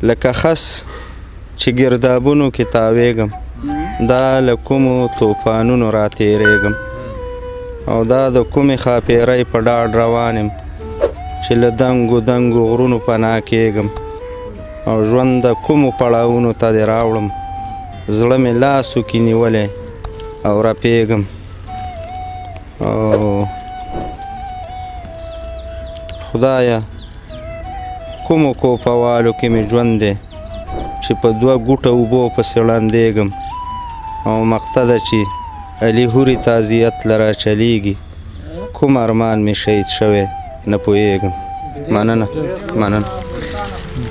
لکه خس چې ګردابونو کې تاویږم دا له کومو طوفانونو راتېرېږم او دا د کومې ښاپېرۍ په ډاډ روان یم چې له دنګو دنګو غرونو پناه کېږم او ژوند د کومو پړاوونو ته دې راوړم زړه مې لاسو کې نیولی او رپېږم او خدایه کومو کوپوالو کې مې ژوند دی چې په 2 ګوټه اوبو پسې ړندېږم او مقته ده چې علي هوري تعزیت لره چلیږي کوم ارمان مې شهید شوی نه پوهېږم مننه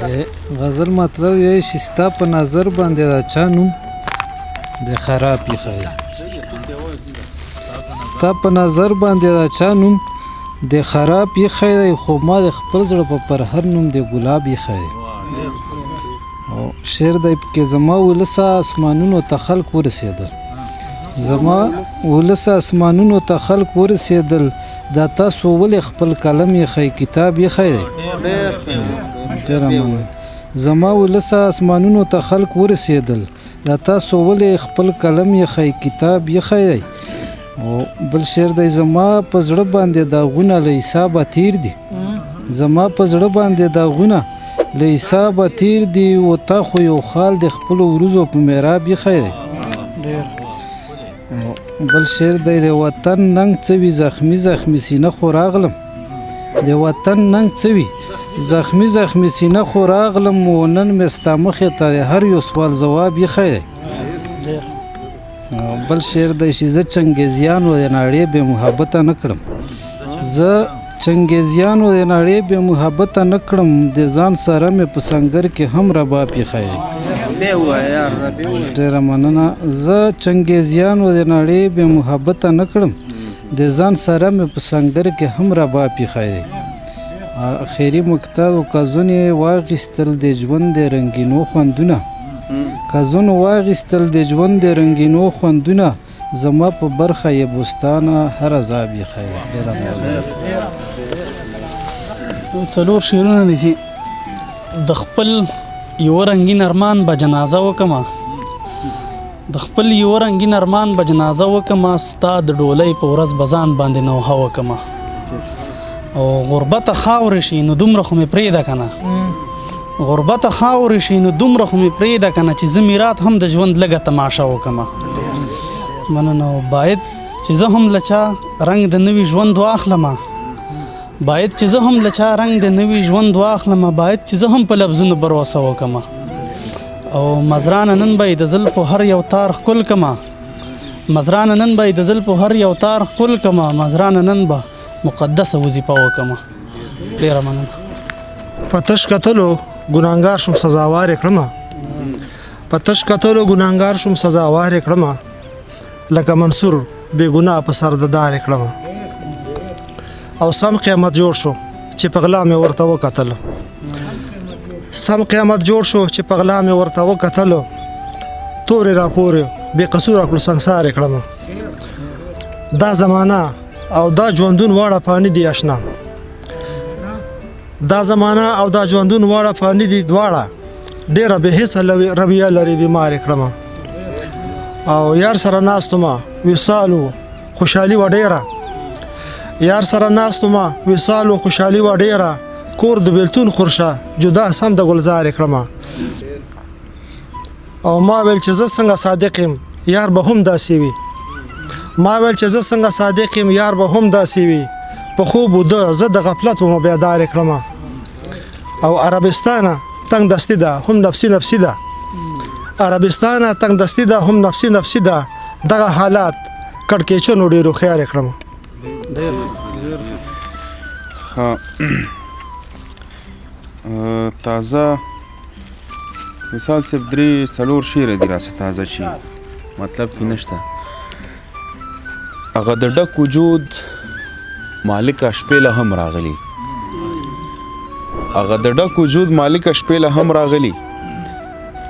د غزل مطلب یې چې ستا په نظر باندې د چا نوم د خراب ایښی ستا په نظر باندې د چا نوم د خراب ایښی دی خو ما د خپل زړه په پرهر نوم د ګلاب ایښی دی او شعر دی پکې زما ولسه اسمانونو ته خلق ورسېدل زما ولسه اسمانونو ته خلق ورسېدل دا تاسو ولې خپل قلم ایښی کتاب ایښی دی زما ولسه اسمانونو ته خلق ورسېدل دا تاسو ولې خپل قلم ایښی کتاب ایښی دی او بل شعر دی زما په زړه باندې داغونه له حسابه تیر دي زما په زړه باندې داغونه له حسابه تیر دي او تا خو یو خال د خپلو وروځو په محراب ایښی دی بل شعر دی د وطن ننګ څه وي زخمي زخمي سینه خو راغلم د وطن ننګ څه وي زخمي زخمي سینه خو راغلم و نن مې ستا مخې ته د هر یو سوال ځواب ایښی دی بل شعر دی چې زه چنګیزیانو د نړۍ بې محبته نه کړم زه چنګیزیانو د نړۍ بې محبته نه کړم د ځان سره مې په سنګر کې هم رباب ایښی دی ډېره مننه زه چنګیزیانو د نړۍ بې محبته نه کړم د ځان سره مې په سنګر کې هم رباب ایښی دی اخري مقطع و کازون واغیستل د ژوند د رنګینو خوندونه کازون واغیستل د ژوند د رنګینو خوندونه زما په برخه یې بوستانه هر عذاب ایښی دی څلور شعرونه دي چې د خپل یو رنګین ارمان به جنازه وکما د خپل یو رنګین ارمان به جنازه وکما ستا د ډولۍ په ورځ به ځان باندې نوحه وکما او غربت خاورې شي نو دومره خو مې پرېږده که نه غربت خاورې شي نو دومره خو مې پرېږده که نه چې زه میرات هم د ژوند لږه تماشه وکما مننه باید چې زه هم له چا رنګ د نوي ژوند واخلمه باید چې زه هم له چا رنګ د نوي ژوند واخلمه باید چې زه هم په لفظونو بروسه وکمه او مزرانه نن به د زلفو هر یو تار ښکل کمه مزرانه نن به د زلفو هر یو تار ښکل کمه مزرانه نن به مقدسه وظیفه وکمه ډېره مننه په تش کتلو ګناهګار شوم سزاوار یې کړمه په تش کتلو ګناهګار شوم سزاوار یې کړمه لکه منصور بې ګناه په سر د دار یې کړمه او سم قیامت جوړ شو چې په غلا مې ورته وکتل سم قیامت جوړ شو چې په غلا مې ورته وکتل تورې راپورې بې قصوره کړو سنګسار یې کړمه دا زمانه او دا ژوندون واړه فاني دي اشنا دا زمانه او دا ژوندون واړه فاني دي دواړه ډېره بې حسه رویه لري بیمار یې کړمه او یار سره ناستومه وصالو خوشحالي وه ډېره یار سره ناستومه وصالو خوشحالي وه ډېره کور د بیلتون خورشه جدا سم د ګلزار یې کړمه او ما ویل چې زه څنګه صادق یم یار به هم داسې وي ما ویل چې زه څنګه صادق یم یار به هم داسې وي په خوب وده زه د غفلت ومه بیدار یې کړمه او عربستانه تنګ دستي ده هم نفسي نفسي ده عربستانه تنګ دستي ده هم نفسي نفسي ده دغه حالات کړکېچنو ډېرو خیار یې کړمه تازه مثال صرف 3-4 شعر دي راسه تازه شي مطلب کې نشته هغه د ډک وجود مالک شپېله هم راغلی هغه د ډک وجود مالک شپېله هم راغلی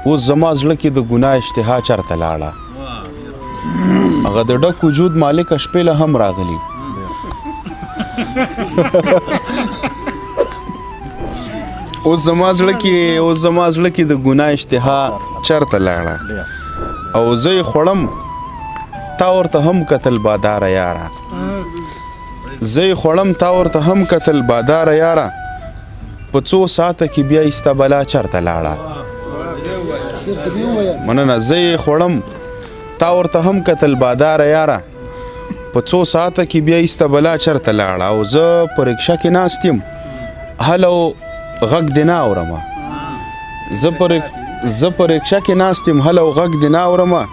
اوس زما زړه کې د ګناه اشتها چرته لاړه هغه د ډک وجود مالک شپېله هم راغلی اوس زما زړه کې د ګناه اشتها چرته لاړه او زه یې خوړم تا ورته هم کتل باداره یاره په څو ساعته کې بیا ایسته بلا چرته لاړه مننه زه یې خوړم تا ورته هم کتل باداره یاره په څو ساعته کې بیا ایسته بلا چرته لاړه او زه په رکشه کې ناست یم هلو غږ دې نه اورمه زه په رکشه کې ناست یم هلو غږ دې نه اورمه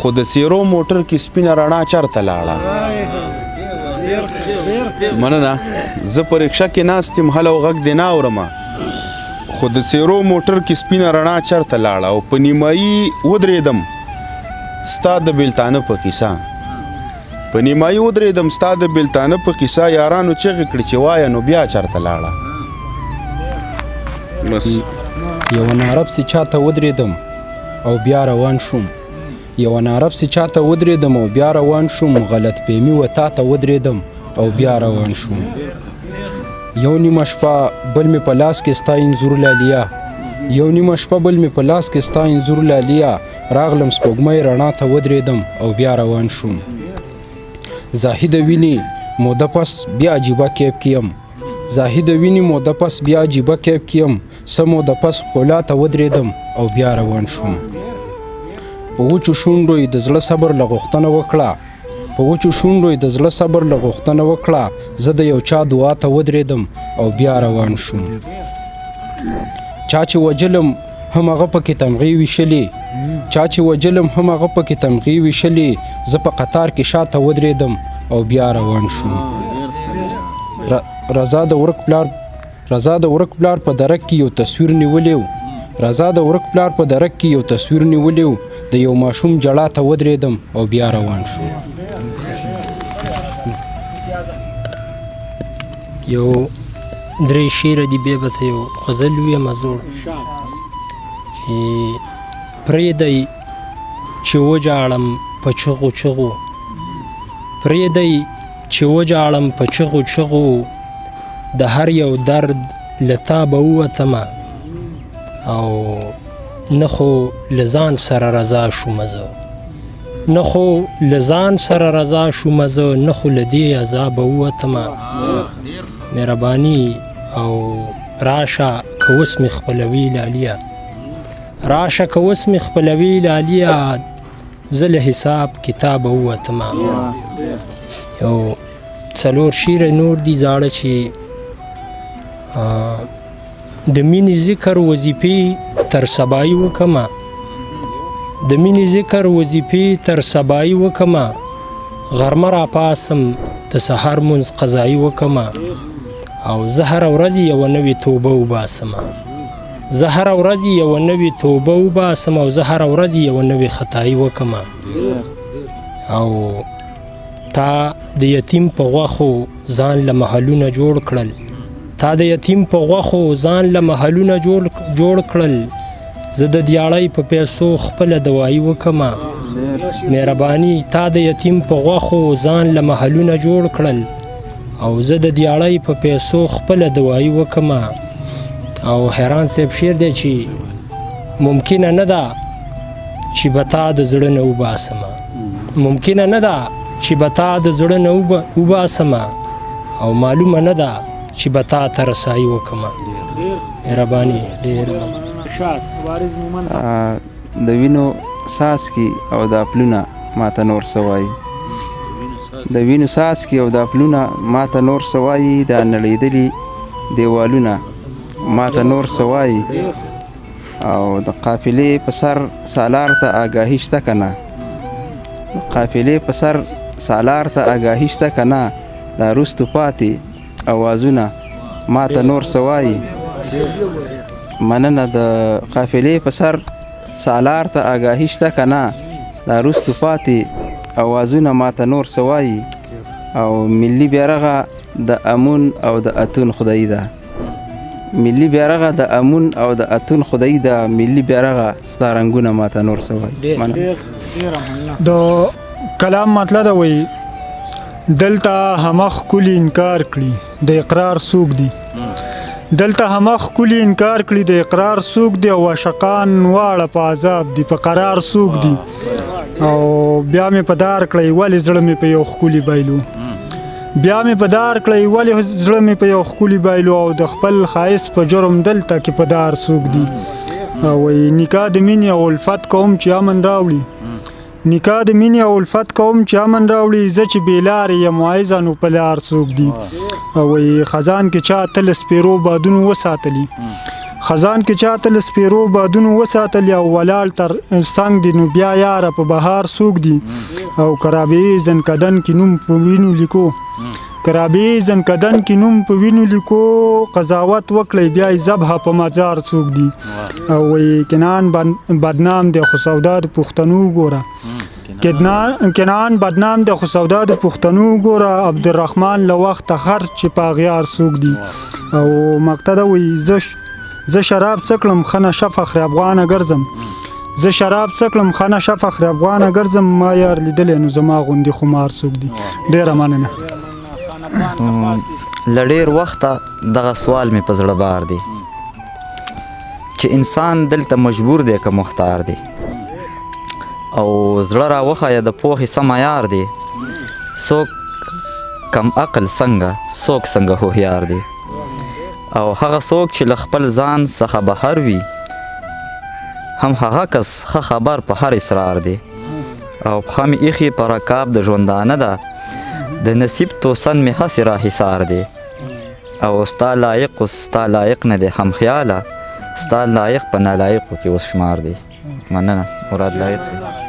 خو د سیرو موټر کې سپینه رڼا چرته لاړه مننه زه په رکشه کې ناست یم هلو غږ دې نه اورمه خو د سیرو موټر کې سپینه رڼا چرته لاړه او په نیمایي ودرېدم ستا د بیلتانه په کیسه یارانو چغې کړې چې وایه نو بیا چرته لاړه بس یو نارب سي چاته ودرېدم او بیا روان شوم غلط فهمي و تا ته ودرېدم او بیا روان شوم یو نیمه شپه بل مې په لاس کې ستا انځور لالیا راغلم سپوږمۍ رڼا ته ودرېدم او بیا روان شوم زاهد ویني موده پس بیا عجیبه کیب کیم سمو د پس خولا ته ودرېدم او بیا روان شوم په وچو شونډو د زړه صبر له غوښتنه وکړه زه د یو چا دعا ته ودرېدم او بیا روان شوم چا چې وجلم هم هغه پکې تمغې ویشلې زه په قطار کې شاته ودرېدم او بیا روان شوم رضا د ورک پلار په درک کې یو تصویر نیولیو د یو ماشوم جړا ته ودرېدم او بیا روان شوم یو درې شعر دي بیا به ته یو غزل ویم زوړ چې پرېږدی چې وجاړم په چغو د هر یو درد له تا به ووتمه او نه خو له ځان سره رضا شومه زه نه خو له دې عذابه ووتمه مهرباني او راشه که اوس مې خپلوي لاليه زه له حساب کتابه ووتمه یو 4 شعر نور دي زاړه چې د مینې ذکر وظیفې تر سبایي وکمه غرمه را پاسم د سحر مونځ قضایي وکمه او زه هره ورځ یوه نوې توبه وباسم او زه هره ورځ یوه نوې خطایي وکمه او تا د یتیم په غوښو ځان له محلونه جوړ کړل زه د دیاړۍ په پیسو خپله دوایي وکمه مهرباني تا د یتیم په غوښو ځان له محلونه جوړ کړل او زه د دیاړۍ په پیسو خپله دوایي وکمه او حیران صاحب شعر دی چې ممکنه نه ده چې به تا د زړه نه وباسمه او معلومه نه ده چې به تا ته رسایي وکمه مهرباني ډېر د وینو ساسکي او د پلونه ماته نور سوای دا نړېدلي دیوالونه ماته نور سوای او د قافلې په سر سالار ته آګاهي شته کنه دا رستو پاتې اوازونه ماته نور سوای مننه د قافلې په سر سالار ته آګاهي شته کنه دا رستو پاتې اوازونه ماته نور سوای او ملي بیرغه د امون او د اتون خدای ده ملي بیرغه ستارنګونه ماته نور سوای د کلام مطلب دا وی دلته همخ کلی انکار کړي د اقرار سوق دي دلته همه ښکلي انکار کړي د اقرار څوک دی او عاشقان واړه په عذاب دي په قرار څوک دي او بیا مې په دار کړی ولې زړه مې په یو ښکلي بایلو بیا مې په دار کړی ولې زړه مې په یو ښکلي بایلو او د خپل ښایست په جرم دلته کې په دار څوک دي وایي نکاح د مینې او الفت کوم چې امن راوړي نکاح د مینې او الفت کوم چې امن راوړي زه چې بې لارې یم وایزه نو په لار څوک دي وایي خزان کې چا تل سپیرو بادونو وساتلي خزان کې چا تل سپیرو بادونو وساتلي او ولاړ تر څنګ دي نو بیا یاره په بهار څوک دي او کرابې زنکدن کې نوم په وینو لیکو کرابې زنکدن کې نوم په وینو لیکو قضاوت وکړئ بیا یې ذبحه په مزار څوک دي او وایي کنعان بدنام دی خو سودا د پښتنو ګوره کنعان بدنام دی خو سودا د پښتنو ګوره عبدالرحمن له وخته خر چې په اغیار څوک دي او مقتده وایي زه شراب څکړم ښه نشه فخر افغانه ګرځم زه شراب څکړم ښه نشه فخر افغانه ګرځم ما یار لیدلی نو زما غوندې خمار څوک دي ډېره مننه له ډېر وخته دغه سوال مې په زړه بار دی چې انسان دلته مجبور دی که مختار دی او زړه راوښیه د پوهې سم عیار دی څوک کم عقل څنګه څوک څنګه هوښیار دی او هغه څوک چې له خپل ځان څخه بهر وي هم هغه کس ښه خبر په هر اصرار دی او پښه مې ایښې په رکاب د ژوندانه ده د نصیب توسن مې هسې راحصار دی او ستا لایق اوس ستا لایق نه دی هم خیاله ستا لایق په نالایقو کې اوس شمار دی مننه مراد لایق دی